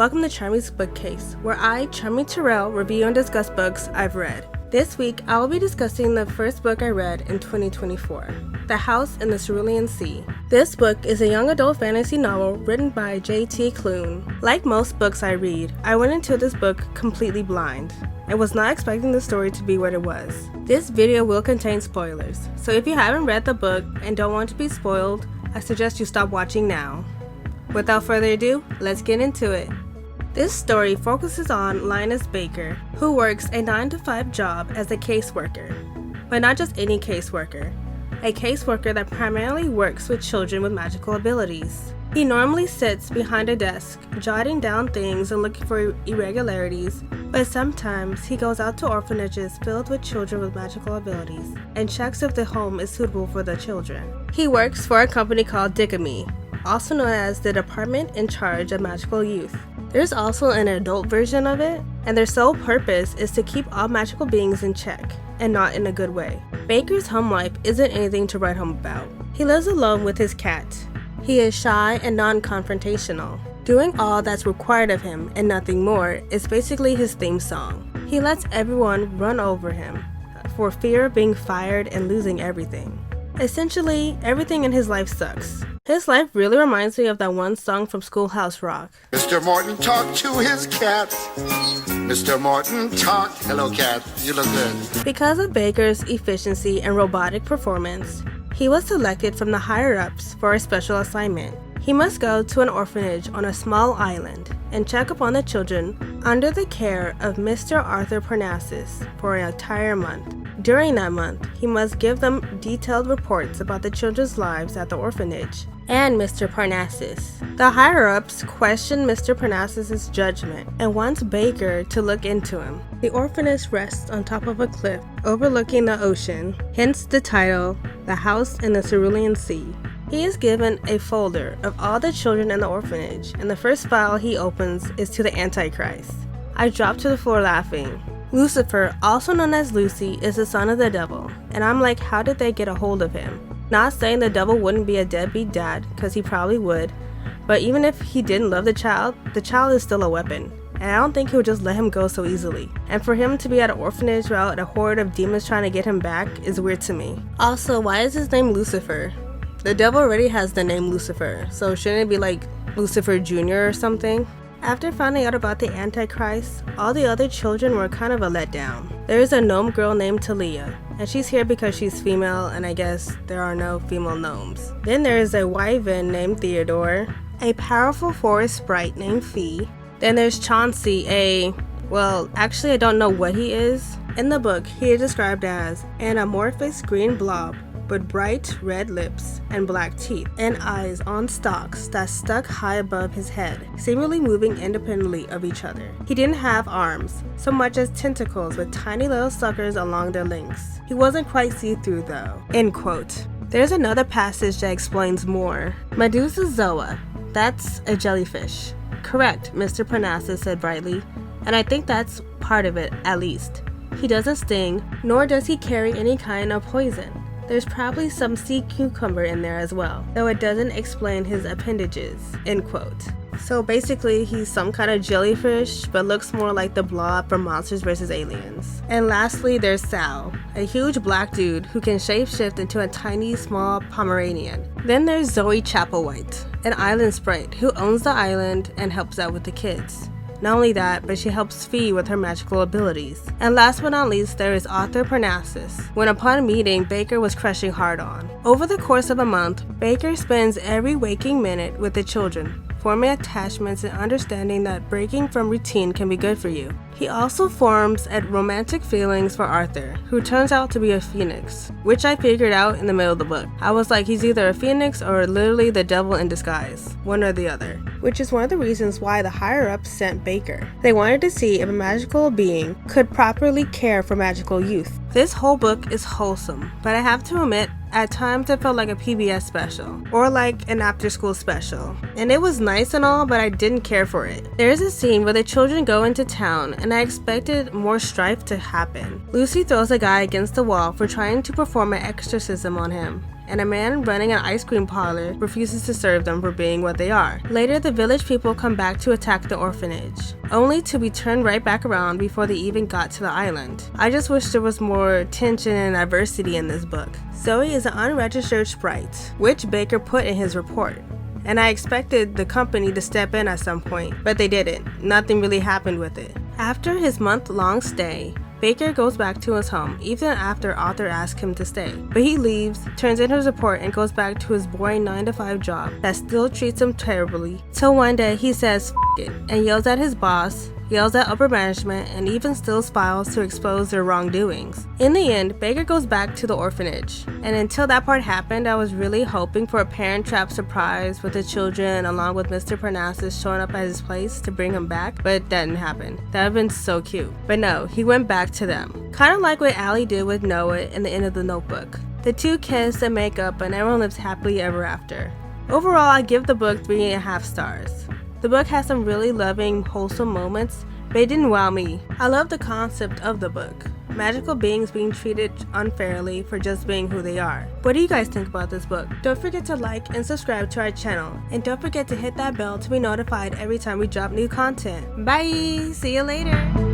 Welcome to Charmy's Bookcase, where I, Charmy Terrell, review and discuss books I've read. This week, I will be discussing the first book I read in 2024, The House in the Cerulean Sea. This book is a young adult fantasy novel written by J.T. Clune. Like most books I read, I went into this book completely blind. I was not expecting the story to be what it was. This video will contain spoilers, so if you haven't read the book and don't want to be spoiled, I suggest you stop watching now. Without further ado, let's get into it. This story focuses on Linus Baker, who works a 9-to-5 job as a caseworker. But not just any caseworker, a caseworker that primarily works with children with magical abilities. He normally sits behind a desk, jotting down things and looking for irregularities, but sometimes he goes out to orphanages filled with children with magical abilities and checks if the home is suitable for the children. He works for a company called Dickomy, also known as the Department in Charge of Magical Youth. There's also an adult version of it, and their sole purpose is to keep all magical beings in check, and not in a good way. Baker's home life isn't anything to write home about. He lives alone with his cat. He is shy and non-confrontational. Doing all that's required of him and nothing more is basically his theme song. He lets everyone run over him for fear of being fired and losing everything. Essentially, everything in his life sucks. His life really reminds me of that one song from Schoolhouse Rock. Mr. Morton talked to his cat. Mr. Morton talk. Hello, cat. You look good. Because of Baker's efficiency and robotic performance, he was selected from the higher-ups for a special assignment. He must go to an orphanage on a small island and check upon the children under the care of Mr. Arthur Parnassus for an entire month. During that month, he must give them detailed reports about the children's lives at the orphanage and Mr. Parnassus. The higher-ups question Mr. Parnassus's judgment and wants Baker to look into him. The orphanage rests on top of a cliff overlooking the ocean, hence the title, The House in the Cerulean Sea. He is given a folder of all the children in the orphanage, and the first file he opens is to the Antichrist. I dropped to the floor laughing. Lucifer, also known as Lucy, is the son of the devil, and I'm like, how did they get a hold of him? Not saying the devil wouldn't be a deadbeat dad, because he probably would, but even if he didn't love the child is still a weapon, and I don't think he would just let him go so easily. And for him to be at an orphanage without a horde of demons trying to get him back is weird to me. Also, why is his name Lucifer? The devil already has the name Lucifer, so shouldn't it be like Lucifer Jr. or something? After finding out about the Antichrist, all the other children were kind of a letdown. There is a gnome girl named Talia, and she's here because she's female, and I guess there are no female gnomes. Then there is a wyvern named Theodore, a powerful forest sprite named Fee. Then there's Chauncey, actually I don't know what he is. In the book, he is described as an amorphous green blob with bright red lips and black teeth and eyes on stalks that stuck high above his head, seemingly moving independently of each other. He didn't have arms, so much as tentacles with tiny little suckers along their lengths. He wasn't quite see-through though. End quote. There's another passage that explains more. Medusa zoa, that's a jellyfish. Correct, Mr. Parnassus said brightly, and I think that's part of it, at least. He doesn't sting, nor does he carry any kind of poison. There's probably some sea cucumber in there as well, though it doesn't explain his appendages, end quote. So basically, he's some kind of jellyfish, but looks more like the Blob from Monsters vs. Aliens. And lastly, there's Sal, a huge black dude who can shapeshift into a tiny, small Pomeranian. Then there's Zoe Chapelwhite, an island sprite who owns the island and helps out with the kids. Not only that, but she helps Fee with her magical abilities. And last but not least, there is Arthur Parnassus, when upon meeting, Baker was crushing hard on. Over the course of a month, Baker spends every waking minute with the children, forming attachments and understanding that breaking from routine can be good for you. He also forms romantic feelings for Arthur, who turns out to be a phoenix, which I figured out in the middle of the book. I was like, he's either a phoenix or literally the devil in disguise, one or the other, which is one of the reasons why the higher-ups sent Baker. They wanted to see if a magical being could properly care for magical youth. This whole book is wholesome, but I have to admit, at times it felt like a PBS special, or like an after-school special. And it was nice and all, but I didn't care for it. There is a scene where the children go into town, and I expected more strife to happen. Lucy throws a guy against the wall for trying to perform an exorcism on him, and a man running an ice cream parlor refuses to serve them for being what they are. Later, the village people come back to attack the orphanage, only to be turned right back around before they even got to the island. I just wish there was more tension and adversity in this book. Zoe is an unregistered sprite, which Baker put in his report. And I expected the company to step in at some point, but they didn't. Nothing really happened with it. After his month-long stay, Baker goes back to his home even after Arthur asks him to stay. But he leaves, turns in his report, and goes back to his boring 9-to-5 job that still treats him terribly. Till one day he says F it and yells at his boss, yells at upper management, and even steals files to expose their wrongdoings. In the end, Baker goes back to the orphanage. And until that part happened, I was really hoping for a Parent Trap surprise with the children along with Mr. Parnassus showing up at his place to bring him back, but that didn't happen. That would have been so cute. But no, he went back to them. Kind of like what Allie did with Noah in the end of The Notebook. The two kiss and make up and everyone lives happily ever after. Overall, I give the book 3.5 stars. The book has some really loving, wholesome moments, but it didn't wow me. I love the concept of the book. Magical beings being treated unfairly for just being who they are. What do you guys think about this book? Don't forget to like and subscribe to our channel. And don't forget to hit that bell to be notified every time we drop new content. Bye! See you later!